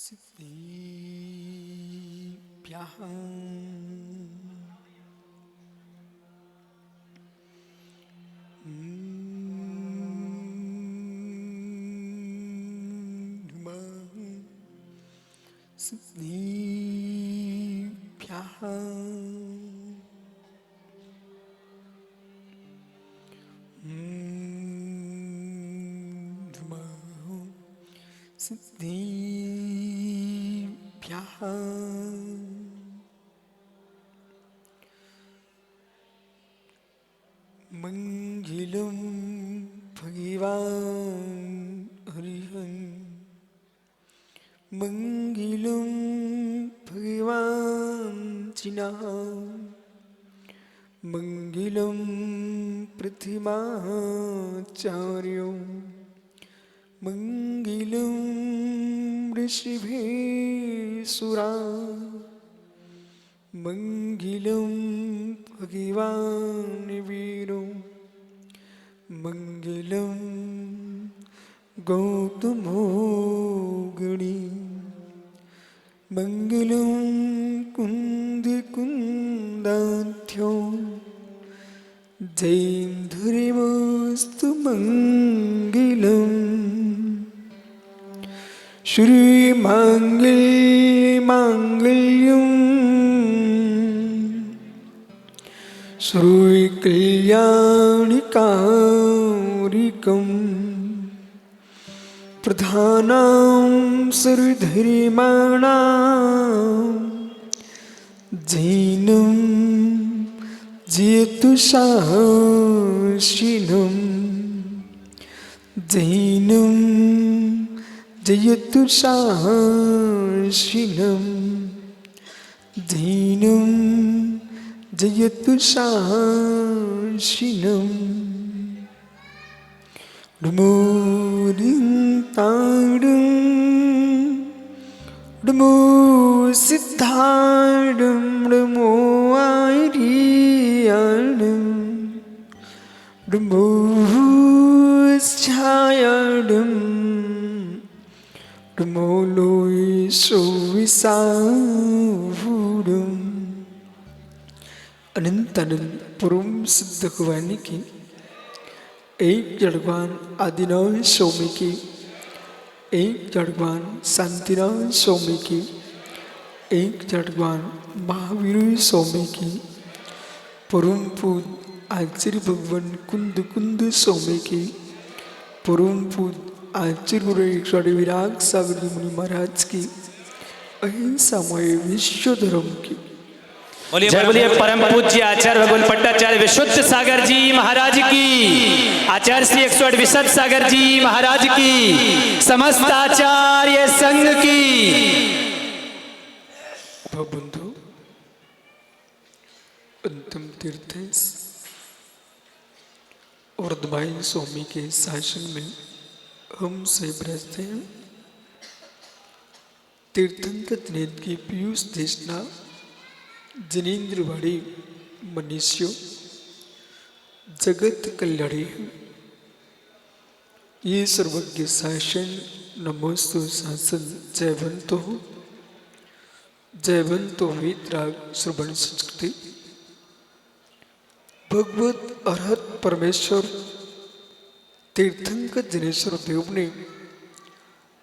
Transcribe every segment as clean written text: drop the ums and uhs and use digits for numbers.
सिद्धिभ्यः नमः सिद्धिभ्यः सिद्धिभ्यः मंगलम भगवान हरिहं मंगलम भगवान जिनः मंगलम प्रतिमाचार्यो मंगलम ऋषिभिः मंगलम भगवान वीरो मंगलम गौतमो गणी मंगलम कुंद कुंदाख्यो जयेन्द्रिमस्तु मंगलम श्री मांगल्यम श्री कल्याणकारिकं प्रधानं सर्वधर्माणां जैनं जयतु शासिनं जैनं जयतु शासिनं जैनं जयतु शासिनं नमो रिंताडं नमो सिद्धाडं नमो आर्याडं नमो छायाडं नमो लोयसो विसावुडं अनंत अनंत परम सिद्ध भगवान की एक जड़वान आदिनाथ स्वामी की एक जड़वान शांतिनाथ स्वामी की एक जड़वान महावीर स्वामी की परम पूज आचार्य भगवान कुंद कुंद स्वामी की परम पूज आचार्य गुरु स्वामी विराग सागर जी मुनि महाराज की अहिंसामय विश्व धर्म की जय बोलिए परम पूज्य आचार्य भगवान पट्टाचार्य विशुद्ध सागर जी महाराज की, आचार्य श्री 108 विशुद्ध सागर जी महाराज की, समस्त आचार्य संघ की। बंधु अंतिम तीर्थ वर्धमान स्वामी के शासन में हम से रहते हैं। तीर्थंकर दिनेश की पीयूष देशना जनेन्द्रवाड़ी मनुष्य जगत कल्याणी ये सर्वज्ञ शासन नमोस्तु शासन जयवंतो वीतराग श्रवण संस्कृति भगवत अरहत परमेश्वर तीर्थंकर दिनेश्वर देव ने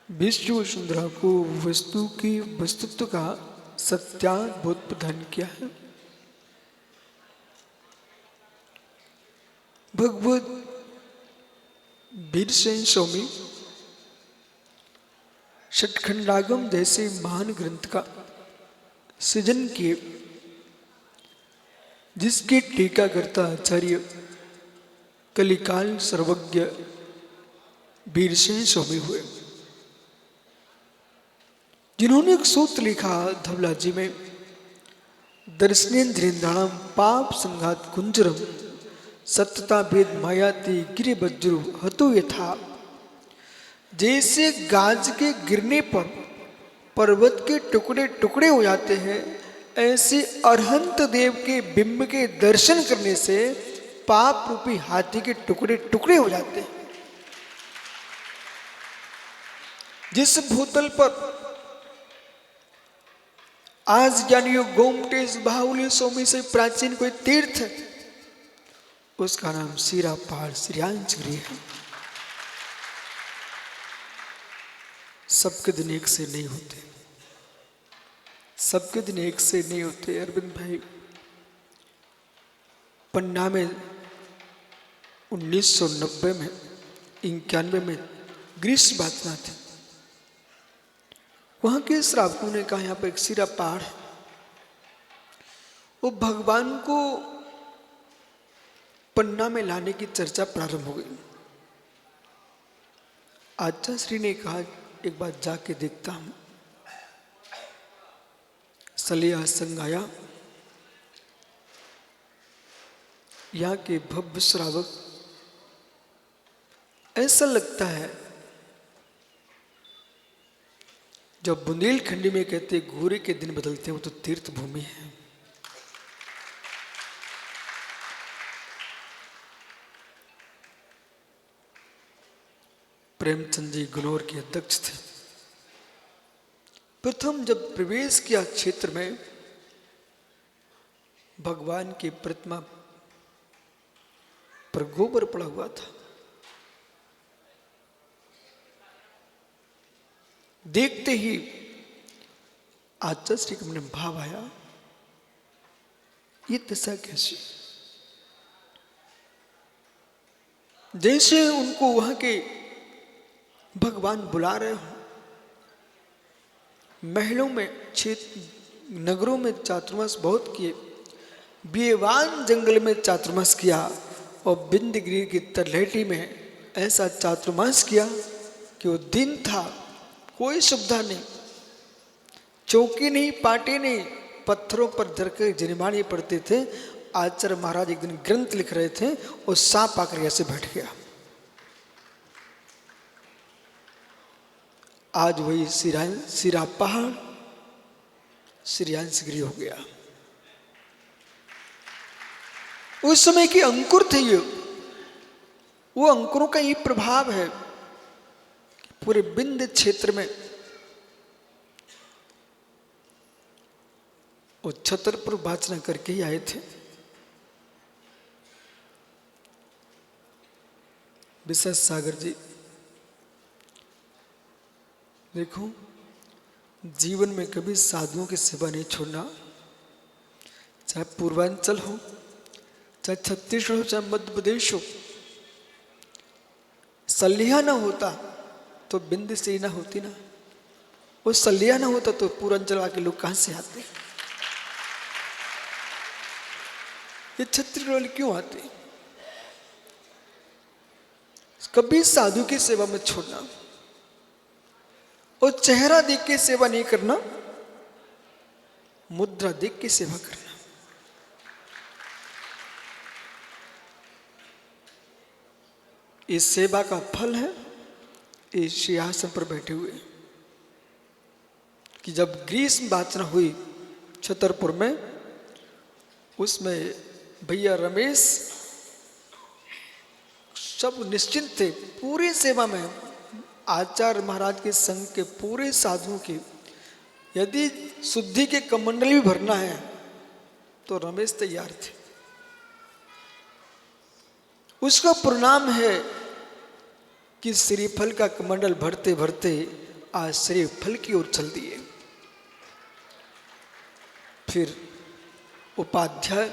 विश्व सुंदरा को वस्तु की वस्तुत्व का सत्याद्भुत प्रदान किया है। भगवत वीरसेन स्वामी षटखंडागम जैसे महान ग्रंथ का सृजन किए, जिसके टीकाकर्ता आचार्य कलिकाल सर्वज्ञ वीरसेन स्वामी हुए, जिन्होंने एक सूत्र लिखा धवला जी में दर्शनेन्द्रियंद्राणाम पाप संघात कुंजरम सत्यता भेद मायाति गिरे वज्रु हतो यथा। जैसे गाज के गिरने पर पर्वत के टुकड़े टुकड़े हो जाते हैं, ऐसे अरहंत देव के बिंब के दर्शन करने से पाप रूपी हाथी के टुकड़े टुकड़े हो जाते हैं। जिस भूतल पर आज ज्ञानियों गोमटेश बाहुल्य सोमी से प्राचीन कोई तीर्थ है, उसका नाम सिरा पहाड़ श्रीयांशगिरी है। सबके दिन एक से नहीं होते, सबके दिन एक से नहीं होते। अरविंद भाई पन्ना में 1990 में 91 में ग्रीष्म बातना थी, वहां के श्रावकों ने कहा यहाँ पर एक सिरा पहाड़ है, वो भगवान को पन्ना में लाने की चर्चा प्रारंभ हो गई। आचार्य श्री ने कहा एक बार जाके देखता हूं। सलिया संग आया, यहाँ के भव्य श्रावक, ऐसा लगता है जब बुंदेलखंडी में कहते घोरे के दिन बदलते हैं, वो तो तीर्थ भूमि है। प्रेमचंद जी गुनौर के अध्यक्ष थे। प्रथम जब प्रवेश किया क्षेत्र में, भगवान की प्रतिमा पर गोबर पड़ा हुआ था। देखते ही आचार्य श्री के मन में भाव आया, ये दशा कैसी? जैसे उनको वहां के भगवान बुला रहे हो। महलों में, क्षेत्र नगरों में चातुर्मास बहुत किए, बेवान जंगल में चातुर्मास किया, और बिंदगिरी की तलहटी में ऐसा चातुर्मास किया कि वो दिन था, कोई सुविधा नहीं, चौकी नहीं, पाटे नहीं, पत्थरों पर धरकर जनिमाने पड़ते थे। आचार्य महाराज एक दिन ग्रंथ लिख रहे थे और सांप आकर ऐसे बैठ गया। आज वही सिरा पहाड़ श्रीयांशगिरी हो गया। उस समय के अंकुर थे ये, वो अंकुरों का ये प्रभाव है पूरे बिंद क्षेत्र में। वो छतरपुर वाचना करके ही आए थे। विशेष सागर जी, देखो जीवन में कभी साधुओं की सेवा नहीं छोड़ना, चाहे पूर्वांचल हो, चाहे छत्तीसगढ़ हो, चाहे मध्य प्रदेश हो। सलिया ना होता तो बिंद से ही ना होती ना, वो सलिया ना होता तो पूर्वांचल आके लोग कहां से आते? ये छत्तीसगढ़ वाले क्यों आते? कभी साधु की सेवा में छोड़ना, और चेहरा देख के सेवा नहीं करना, मुद्रा देख के सेवा करना। इस सेवा का फल है इस सिंहासन पर बैठे हुए, कि जब ग्रीष्म वाचना हुई छतरपुर में, उसमें भैया रमेश सब निश्चिंत थे पूरी सेवा में। आचार्य महाराज के संघ के पूरे साधुओं की यदि शुद्धि के कमंडल भी भरना है तो रमेश तैयार थे। उसका परिणाम है कि श्रीफल का कमंडल भरते भरते आज श्रीफल की ओर चल दिए। फिर उपाध्याय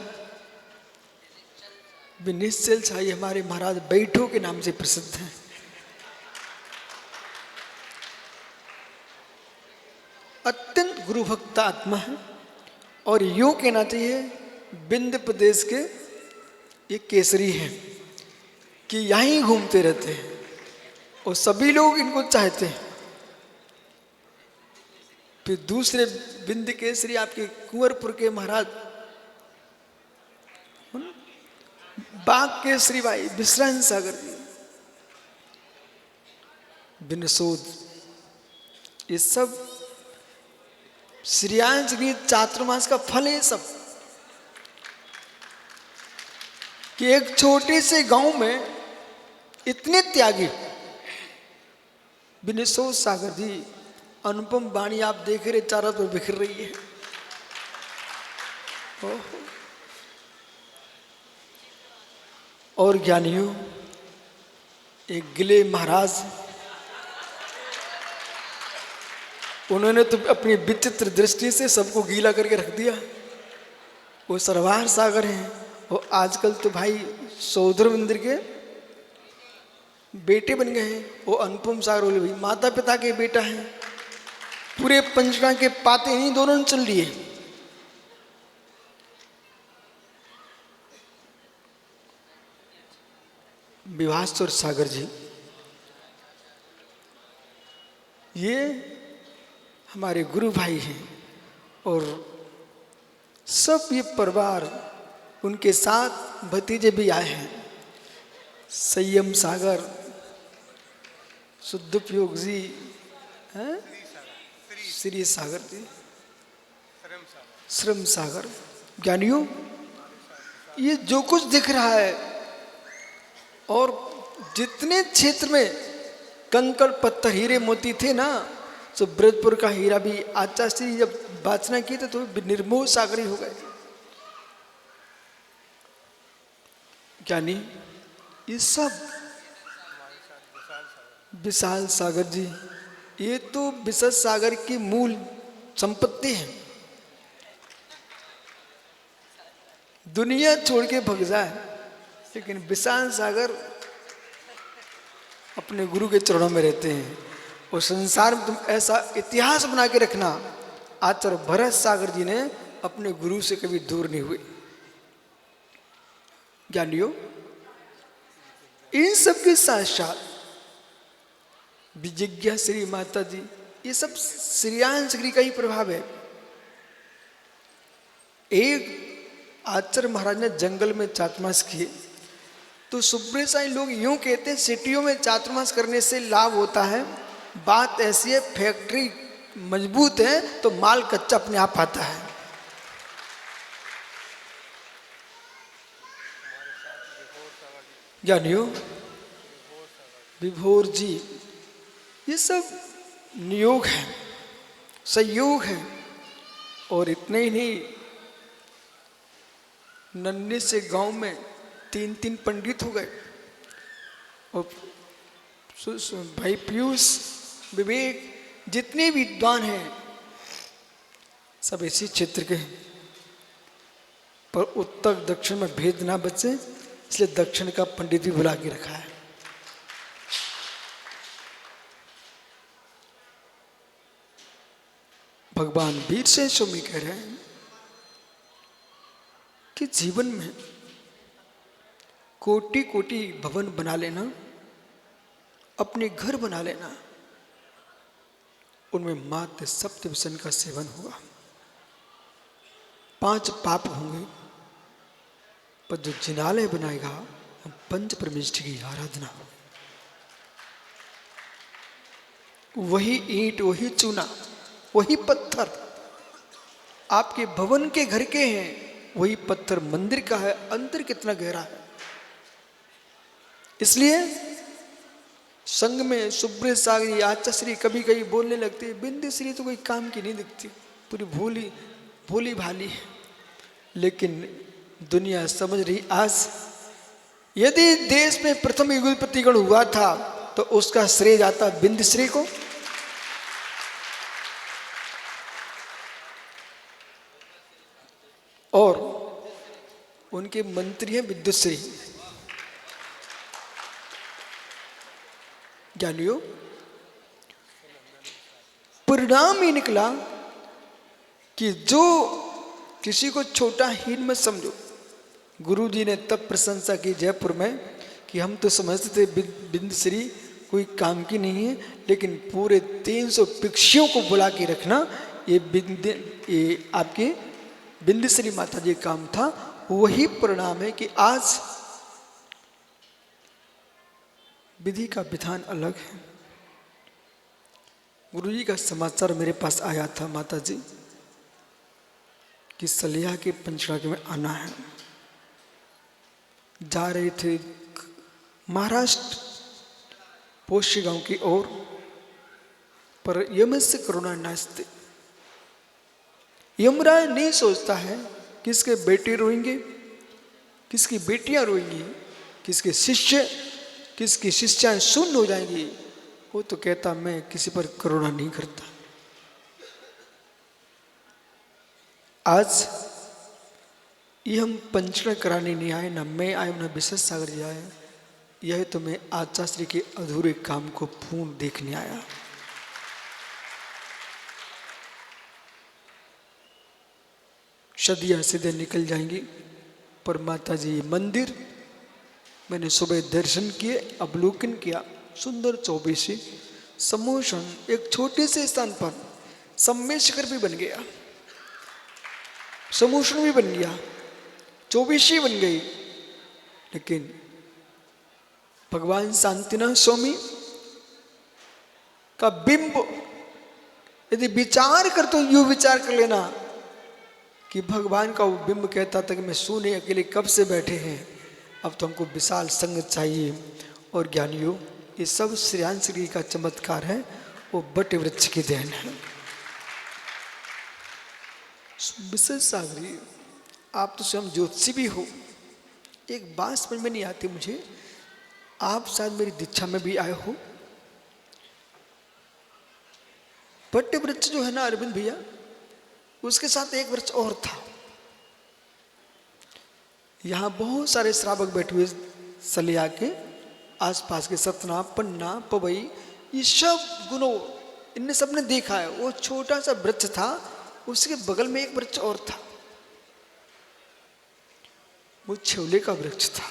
विनिश्चल शाही हमारे महाराज बैठो के नाम से प्रसिद्ध हैं। अत्यंत गुरु भक्त आत्मा है, और यूं कहना चाहिए बिंद प्रदेश के ये केसरी हैं कि यहीं घूमते रहते हैं और सभी लोग इनको चाहते हैं। फिर दूसरे बिंद केसरी आपके कुंवरपुर के महाराज बाग केसरी भाई विश्रांत सागर जी, बिनसोद, ये सब श्रीयांशगिरी चातुर्मास का फल है। सब कि एक छोटे से गांव में इतने त्यागी, बिनसोद सागर जी, अनुपम वाणी आप देख रहे चारों पर बिखर रही है। और ज्ञानियों, एक गिले महाराज, उन्होंने तो अपनी विचित्र दृष्टि से सबको गीला करके रख दिया। वो सरवार सागर हैं, और आजकल तो भाई सौधर मंदिर के बेटे बन गए हैं। वो अनुपम सागर बोले भाई माता पिता के बेटा है, पूरे पंचगढ़ के पाते नहीं दोनों ने चल लिए। विभास्वर सागर जी, ये हमारे गुरु भाई हैं, और सब ये परिवार उनके साथ भतीजे भी आए हैं। संयम सागर, शुद्धोपयोग जी हैं, श्री सागर जी, श्रम सागर। ज्ञानियों, ये जो कुछ दिख रहा है, और जितने क्षेत्र में कंकड़ पत्थर हीरे मोती थे ना, तो ब्रजपुर का हीरा भी आचार्य श्री जब वाचना की तो निर्मोह सागरी हो गए। ज्ञानी, ये सब विशाल सागर जी, ये तो विशाल सागर की मूल संपत्ति है। दुनिया छोड़ के भग जाए, लेकिन विशाल सागर अपने गुरु के चरणों में रहते हैं। और संसार में तुम ऐसा इतिहास बना के रखना, आचार्य भरत सागर जी ने अपने गुरु से कभी दूर नहीं हुए। ज्ञानियों, इन सब के साथ साथ विजिज्ञा श्री माता जी, ये सब श्रीयांश श्री का ही प्रभाव है। एक आचार्य महाराज ने जंगल में चातुर्मास किए, तो सुब्रह साई लोग यूं कहते हैं सिटियों में चातुर्मास करने से लाभ होता है। बात ऐसी है, फैक्ट्री मजबूत है तो माल कच्चा अपने आप आता है। जानियो, विभोर जी, ये सब नियोग है, संयोग है। और इतने ही नहीं, नन्हे से गांव में 3 पंडित हो गए। और भाई पीयूष, विवेक, जितने विद्वान हैं सब इसी क्षेत्र के हैं। पर उत्तर दक्षिण में भेद ना बचे, इसलिए दक्षिण का पंडित भी बुला के रखा है। भगवान वीर से स्वामी कह रहे हैं कि जीवन में कोटि कोटि भवन बना लेना, अपने घर बना लेना, उनमें मात्र सप्त व्यसन का सेवन होगा, 5 पाप होंगे, पर जो जिनालय बनाएगा पंच परमेष्ठि की आराधना होगी। वही ईंट, वही चूना, वही पत्थर आपके भवन के घर के हैं, वही पत्थर मंदिर का है। अंतर कितना गहरा है। इसलिए संग में सुब्रह सागरी, आचाश्री कभी कभी बोलने लगते हैं, बिंदश्री तो कोई काम की नहीं दिखती, पूरी भोली भाली है। लेकिन दुनिया समझ रही, आज यदि देश में प्रथम युगपति गण हुआ था तो उसका श्रेय जाता बिंदश्री को। और उनके मंत्री हैं विद्युश्री। ज्ञानियों, परिणाम ही निकला कि जो किसी को छोटा हीन मत समझो। गुरु जी ने तब प्रशंसा की जयपुर में कि हम तो समझते थे बिंदश्री कोई काम की नहीं है, लेकिन पूरे 300 भिक्षुओं को बुला के रखना ये आपके बिंदश्री माता जी काम था। वही परिणाम है कि आज विधि का विधान अलग है। गुरु जी का समाचार मेरे पास आया था माता जी कि सलिया के पंचराग में आना है। जा रहे थे महाराष्ट्र पोष्य गांव की ओर, पर यम से करुणा नाचते। यमराज नहीं सोचता है किसके बेटे रोएंगे, किसकी बेटियां रोएंगी, किसके शिष्य, किसकी शिष्याएं शून्य हो जाएंगी। वो तो कहता मैं किसी पर करुणा नहीं करता। आज ये हम पंचरण कराने नहीं आए, ना मैं आया ना विशेष सागर जी आए। यह तो मैं आचार्य के अधूरे काम को पूर्ण देखने आया। सदियां सीधे निकल जाएंगी, पर माता जी मंदिर मैंने सुबह दर्शन किए, अवलोकन किया। सुंदर चौबीसी समोषण एक छोटे से स्थान पर सम्मेशकर भी बन गया, समोषण भी बन गया, चौबीसी बन गई। लेकिन भगवान शांतिनाथ स्वामी का बिंब यदि विचार कर तो यूं विचार कर लेना कि भगवान का वो बिंब कहता था कि मैं सोने अकेले कब से बैठे हैं, अब तो हमको विशाल संग चाहिए। और ज्ञानियों, ये सब श्रेयांश जी का चमत्कार है, वो बट वृक्ष की देन है। विशेष सागरी, आप तो स्वयं ज्योतिषी भी हो। एक बात समझ में नहीं आती मुझे, आप शायद मेरी दीक्षा में भी आए हो। बट वृक्ष जो है ना अरविंद भैया, उसके साथ एक वृक्ष और था। यहां बहुत सारे श्रावक बैठे हुए सलिया के आसपास के, सतना, पन्ना, पवई, ये सब गुणों इनने सबने देखा है। वो छोटा सा वृक्ष था, उसके बगल में एक वृक्ष और था, वो छेवले का वृक्ष था।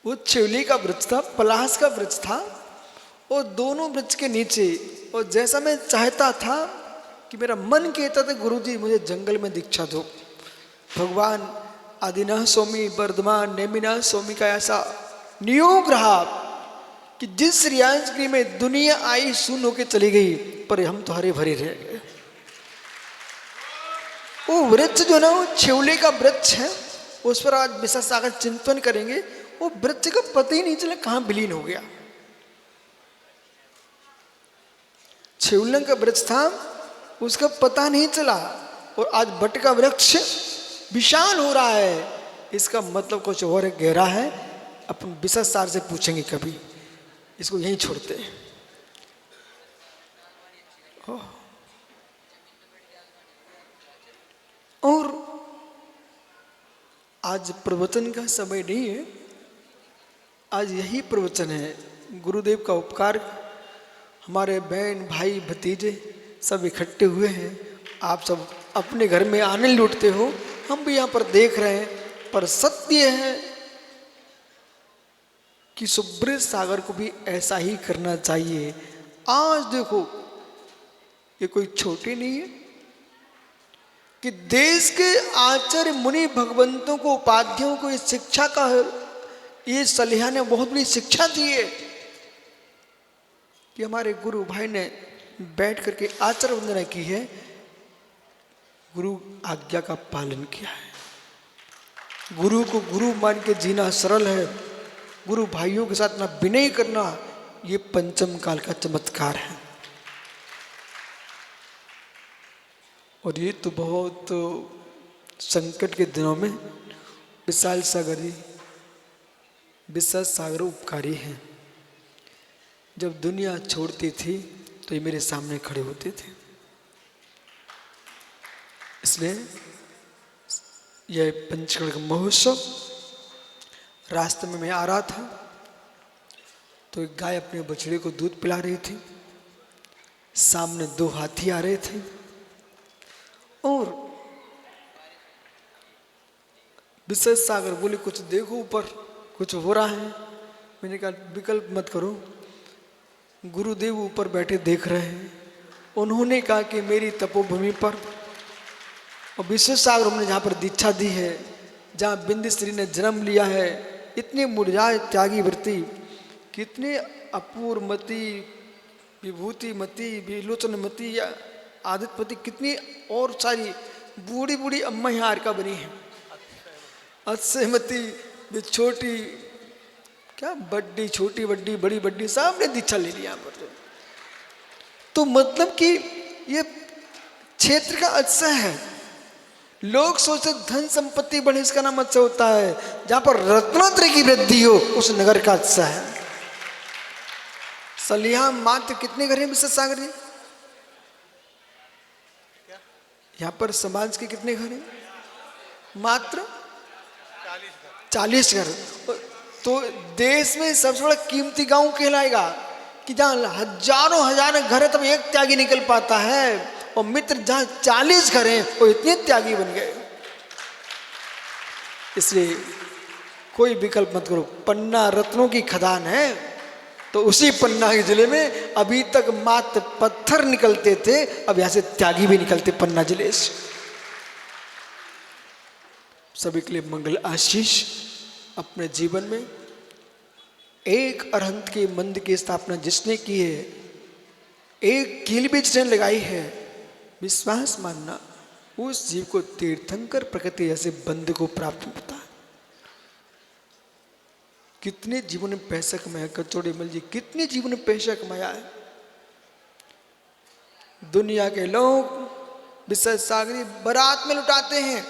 वो छेवले का वृक्ष था, पलास का वृक्ष था। और दोनों वृक्ष के नीचे, और जैसा मैं चाहता था कि मेरा मन कहता था गुरुजी मुझे जंगल में दीक्षा दो, भगवान आदिनाथ स्वामी, वर्धमान नेमिनाथ स्वामी का ऐसा नियोग रहा कि जिस रियाजगिरी में दुनिया आई सुन होके चली गई, पर हम तो हरे भरे रह गए। वो वृक्ष जो ना, वो छेवले का वृक्ष है, उस पर आज विशेष सागर चिंतन करेंगे। वो वृक्ष का पता ही नहीं चला कहां विलीन हो गया। छेवले का वृक्ष था, उसका पता नहीं चला, और आज बट का वृक्ष विशाल हो रहा है। इसका मतलब कुछ और गहरा है, अपन विशेष सार से पूछेंगे कभी। इसको यहीं छोड़ते हैं। और आज प्रवचन का समय नहीं है, आज यही प्रवचन है। गुरुदेव का उपकार, हमारे बहन भाई भतीजे सब इकट्ठे हुए हैं। आप सब अपने घर में आनंद लूटते हो, हम भी यहाँ पर देख रहे हैं। पर सत्य है कि सुब्रत सागर को भी ऐसा ही करना चाहिए। आज देखो, ये कोई छोटी नहीं है कि देश के आचार्य मुनि भगवंतों को, उपाध्यायों को इस शिक्षा का, ये सलिहा ने बहुत बड़ी शिक्षा दी है कि हमारे गुरु भाई ने बैठ करके आचार्य वंदना की है, गुरु आज्ञा का पालन किया है। गुरु को गुरु मान के जीना सरल है, गुरु भाइयों के साथ ना विनय करना, ये पंचम काल का चमत्कार है। और ये तो बहुत संकट के दिनों में विशाल सागर उपकारी हैं। जब दुनिया छोड़ती थी तो ये मेरे सामने खड़े होते थे। इसलिए यह पंचकर्म महोत्सव, रास्ते में मैं आ रहा था तो एक गाय अपने बछड़े को दूध पिला रही थी, सामने दो हाथी आ रहे थे और विशेष सागर बोले कुछ देखो ऊपर कुछ हो रहा है। मैंने कहा विकल्प मत करो, गुरुदेव ऊपर बैठे देख रहे हैं। उन्होंने कहा कि मेरी तपोभूमि पर और विशेष सागर हमने जहाँ पर दीक्षा दी है, जहाँ बिंदुश्री ने जन्म लिया है, इतने मुरझाए त्यागी वृत्ति, कितने अपूर्वमती, विभूतिमती, विलोचनमती, आदित्यमती, कितनी और सारी बूढ़ी बूढ़ी अम्मा यहाँ का बनी है। अक्षयमती, छोटी क्या बड्डी, छोटी बड्डी, बड़ी बड्डी, सब ने दीक्षा ले लिया यहाँ पर। तो मतलब कि ये क्षेत्र का अतिशय है। लोग सोचते धन संपत्ति बढ़े इसका नाम अच्छा होता है, जहां पर रत्नोत्तरी की वृद्धि हो उस नगर का अच्छा है। सलिहा मात्र कितने घर हैं मिस्टर सागर जी? यहाँ पर समाज के कितने घर हैं? मात्र 40 घर। तो देश में सबसे बड़ा कीमती गांव कहलाएगा कि जहां हजारों हजार घर है तब एक त्यागी निकल पाता है, और मित्र जहां 40 घर हैं वो इतने त्यागी बन गए। इसलिए कोई विकल्प मत करो। पन्ना रत्नों की खदान है, तो उसी पन्ना के जिले में अभी तक मात्र पत्थर निकलते थे, अब यहां से त्यागी भी निकलते पन्ना जिले से। सभी के लिए मंगल आशीष। अपने जीवन में एक अरहंत के मंदिर की स्थापना जिसने की है, एक कील भी जिसने लगाई है, विश्वास मानना उस जीव को तीर्थंकर प्रकृति जैसे बंद को प्राप्त होता है। कितने जीवों ने पैसा कमाया, कचौड़ी मिल जी, कितने जीवों ने पैसा कमाया है। दुनिया के लोग विशेष सागरी बारात में लुटाते हैं,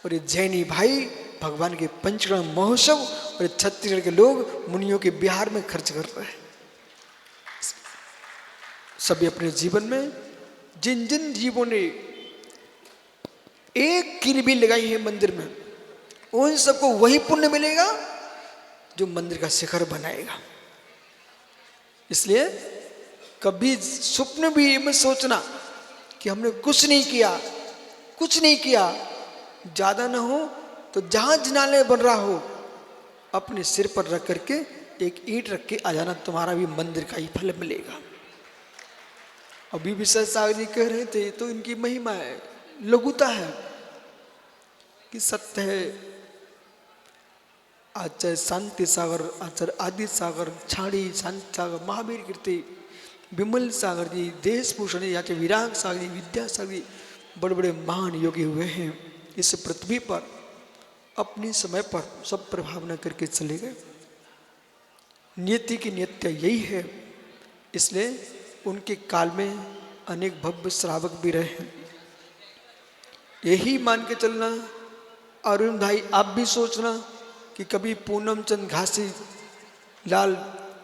और ये जैनी भाई भगवान के पंचकर्म महोत्सव और छत्तीसगढ़ के लोग मुनियों के बिहार में खर्च कर रहे हैं। सभी अपने जीवन में जिन जिन जीवों ने एक कील भी लगाई है मंदिर में, उन सबको वही पुण्य मिलेगा जो मंदिर का शिखर बनाएगा। इसलिए कभी स्वप्न भी ये मत सोचना कि हमने कुछ नहीं किया। ज्यादा ना हो तो जहां जिनालय बन रहा हो अपने सिर पर रख करके एक ईंट रख के आ जाना, तुम्हारा भी मंदिर का ही फल मिलेगा। अभी भी सागर जी कह रहे थे, तो इनकी महिमा है, लघुता है कि सत्य है। आचार्य शांति सागर, आचार्य आदि सागर, छाड़ी शांति सागर, महावीर कीर्ति, विमल सागर जी, देशभूषण जी, आचार्य विराग सागर जी, विद्यासागर जी, बड़े बड़े महान योगी हुए हैं। इस पृथ्वी पर अपने समय पर सब प्रभाव न करके चले गए। नियति की नियत्या यही है, इसलिए उनके काल में अनेक भव्य श्रावक भी रहे हैं। यही मान के चलना। अरुण भाई आप भी सोचना कि कभी पूनम चंद घासी लाल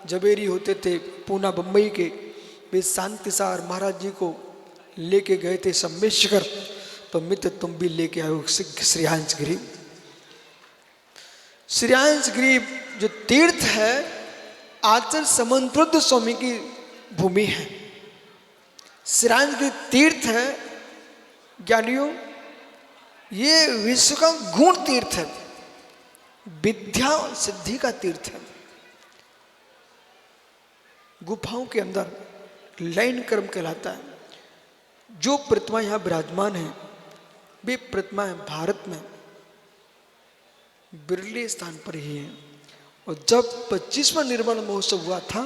जबेरी होते थे पूना बम्बई के, वे शांति सागर महाराज जी को लेके गए थे सम्मेशकर, तो मित्र तुम भी लेके आओ श्रीयांश गिरी। श्रीयांश गिरी जो तीर्थ है आचार्य समन्वृद्ध स्वामी की भूमि है। श्रीयांश गिरी तीर्थ है ज्ञानियों, ये विश्व का गुण तीर्थ है, विद्या सिद्धि का तीर्थ है। गुफाओं के अंदर लैन कर्म कहलाता है। जो प्रतिमा यहां विराजमान है वे प्रतिमाएं भारत में बिरले स्थान पर ही है। और जब 25वां निर्माण महोत्सव हुआ था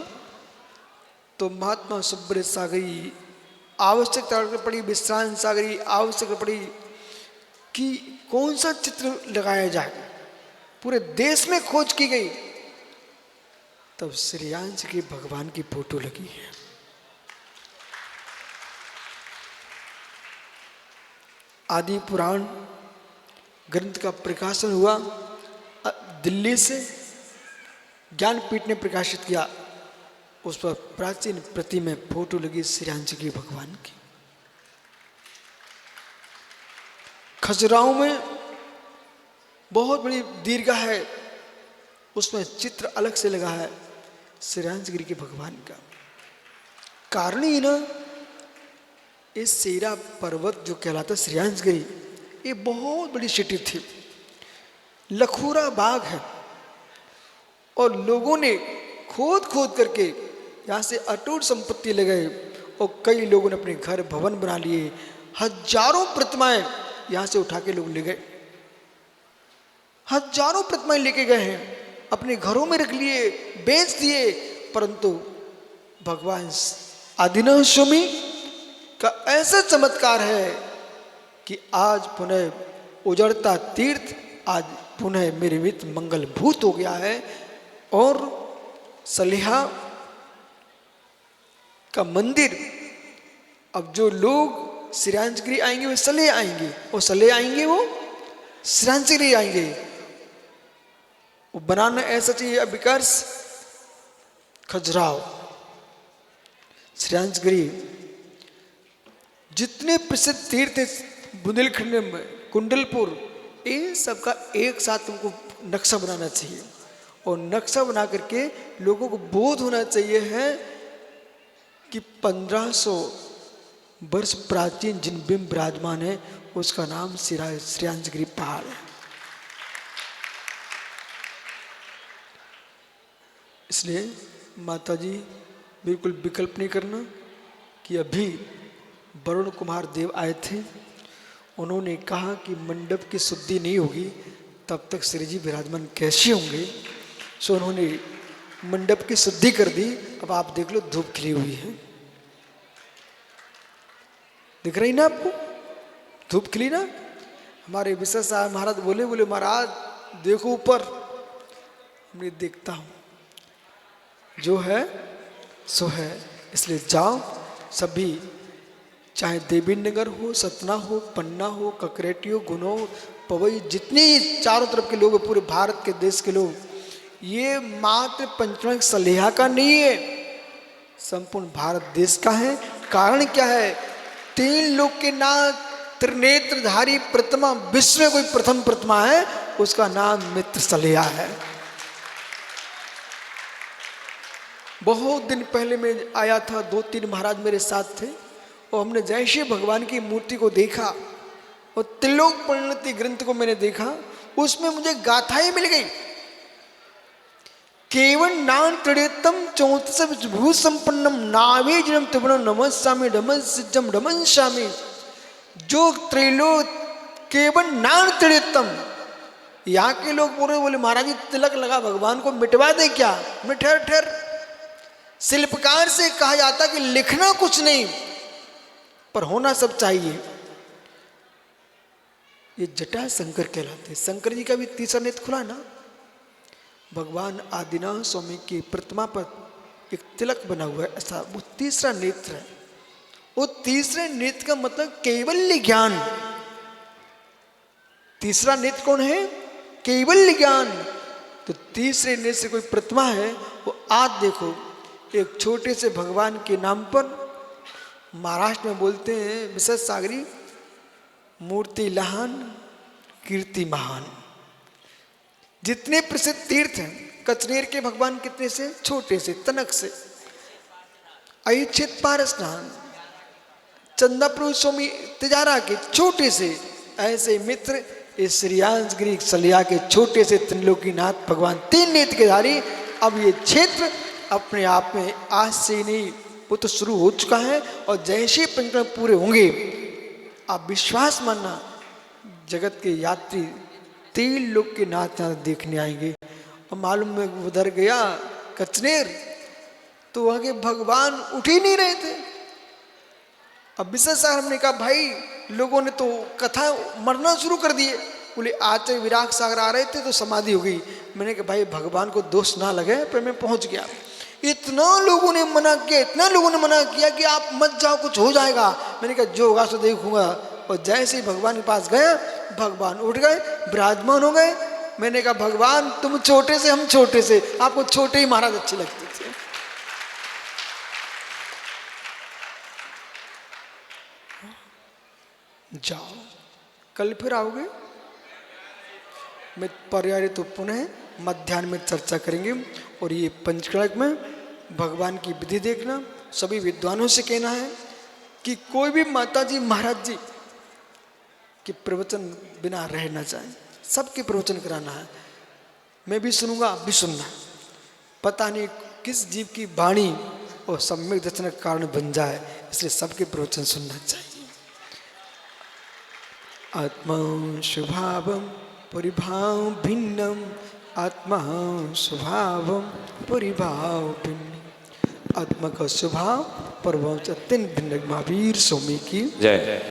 तो महात्मा सुब्रत सागरी आवश्यकता पड़ी, विश्रांत सागरी आवश्यकता पड़ी कि कौन सा चित्र लगाया जाए। पूरे देश में खोज की गई, तब श्रीयांश के भगवान की फोटो लगी है। आदि पुराण ग्रंथ का प्रकाशन हुआ दिल्ली से, ज्ञानपीठ ने प्रकाशित किया, उस पर प्राचीन प्रति में फोटो लगी श्रीयांश के भगवान की। खजुराहो में बहुत बड़ी दीर्घा है, उसमें चित्र अलग से लगा है श्रीयांश गिरी के भगवान का। कारण ही ना इस सेरा पर्वत जो कहलाता श्रीयांश गिरी, ये बहुत बड़ी सिटी थी, लखूरा बाग है, और लोगों ने खोद खोद करके यहाँ से अटूट संपत्ति ले गए, और कई लोगों ने अपने घर भवन बना लिए। हजारों प्रतिमाएं यहाँ से उठा के लोग ले गए, हजारों प्रतिमाएं लेके गए हैं, अपने घरों में रख लिए, बेच दिए। परंतु भगवान आदिनाथ स्वामी का ऐसा चमत्कार है कि आज पुनः उजड़ता तीर्थ आज पुनः मेरे मित्र मंगलभूत हो गया है। और सलिहा का मंदिर अब जो लोग श्रीयांशगिरी आएंगे, वो सले आएंगे, वो सले आएंगे, वो श्रीयांशगिरी आएंगे। वो बनाना ऐसा चाहिए विकर्ष खजुराहो, श्रीयांशगिरी। जितने प्रसिद्ध तीर्थ बुंदेलखंड में, कुंडलपुर, इन सबका एक साथ तुमको नक्शा बनाना चाहिए। और नक्शा बना करके लोगों को बोध होना चाहिए है कि 1500 वर्ष प्राचीन जिन बिंब विराजमान है उसका नाम श्रीयांशगिरी पहाड़ है। इसलिए माता जी बिल्कुल विकल्प नहीं करना कि अभी वरुण कुमार देव आए थे, उन्होंने कहा कि मंडप की शुद्धि नहीं होगी तब तक श्री जी विराजमान कैसे होंगे। सो उन्होंने मंडप की शुद्धि कर दी। अब आप देख लो धूप खिली हुई है, दिख रही ना आपको, धूप खिली ना। हमारे विशेष साहब महाराज बोले महाराज देखो ऊपर। मैं देखता हूँ, जो है सो है। इसलिए जाओ सभी, चाहे देवी नगर हो, सतना हो, पन्ना हो, ककरेटी हो, गुनो, पवई, जितने चारों तरफ के लोग हैं, पूरे भारत के देश के लोग, ये मात्र पंचमक सलेहा का नहीं है, संपूर्ण भारत देश का है। कारण क्या है? 3 लोग के नाम त्रिनेत्रधारी प्रतिमा, विश्व में कोई प्रथम प्रतिमा है, उसका नाम मित्र सलेहा है। बहुत दिन पहले मैं आया था, 2-3 महाराज मेरे साथ थे, और हमने जैसे भगवान की मूर्ति को देखा और त्रिलोक परिणति ग्रंथ को मैंने देखा, उसमें मुझे गाथाएं मिल गई। केवल नान त्रितम 34 भू संपन्नम नावे जन्म त्रिभुवन नमस्सामि नमस्सिजम नमस्सामि। जो त्रिलोक केवल नान त्रितम, यहाँ के लोग बोले महाराज जी तिलक लगा भगवान को मिटवा दे क्या? मैं ठहर, शिल्पकार से कहा जाता कि लिखना कुछ नहीं पर होना सब चाहिए। ये जटा शंकर कहलाते। शंकर जी का भी तीसरा नेत्र खुला ना, भगवान आदिनाथ स्वामी की प्रतिमा पर एक तिलक बना हुआ है, ऐसा वो तीसरा नेत्र है। वो तीसरे नेत्र का मतलब कैवल्य ज्ञान। तीसरा नेत्र कौन है? कैवल्य ज्ञान। तो तीसरे नेत्र से कोई प्रतिमा है, वो आज देखो, एक छोटे से भगवान के नाम पर महाराष्ट्र में बोलते हैं विशेष सागरी, मूर्ति लहान कीर्ति महान। जितने प्रसिद्ध तीर्थ हैं, कचनेर के भगवान कितने से? छोटे से, तनक से। अयुच्छेद पारसनाथ, चंदापुर स्वामी तिजारा के छोटे से। ऐसे मित्र इस श्रीयांशगिरी सलिया के छोटे से त्रिलोकीनाथ भगवान 3 नेत्र के धारी। अब ये क्षेत्र अपने आप में आज से नहीं, वो तो शुरू हो चुका है, और जैसे पंचम पूरे होंगे आप विश्वास मानना, जगत के यात्री 3 लोग के नाथ देखने आएंगे। और मालूम में उधर गया कचनेर, तो वहां के भगवान उठ ही नहीं रहे थे। अब विशेष साहब हमने कहा भाई लोगों ने तो कथा मरना शुरू कर दिए। बोले आज विराग सागर आ रहे थे तो समाधि हो गई। मैंने कहा भाई भगवान को दोष ना लगे, पर मैं पहुंच गया। इतना लोगों ने मना किया, इतना लोगों ने मना किया कि आप मत जाओ, कुछ हो जाएगा। मैंने कहा जो होगा सो देखूंगा। और जैसे ही भगवान के पास गया, भगवान उठ गए, विराजमान हो गए। मैंने कहा भगवान तुम छोटे से, हम छोटे से, आपको छोटे ही महाराज अच्छे लगते थे। जाओ, कल फिर आओगे। मैं पर्याय तो पुनः मध्याह्न में चर्चा करेंगे। और ये पंचकड़क में भगवान की विधि देखना। सभी विद्वानों से कहना है कि कोई भी माता जी महाराज जी के प्रवचन बिना रह ना जाए, सबके प्रवचन कराना है। मैं भी सुनूंगा, आप भी सुनना। पता नहीं किस जीव की वाणी और सम्यक दर्शन का कारण बन जाए, इसलिए सबके प्रवचन सुनना चाहिए। आत्मा स्वभावम परिभाव भिन्नम, आत्मा स्वभावम परिभाव भिन्न। आत्मा का स्वभाव परभाव अत्यंत भिन्न। महावीर स्वामी की जय।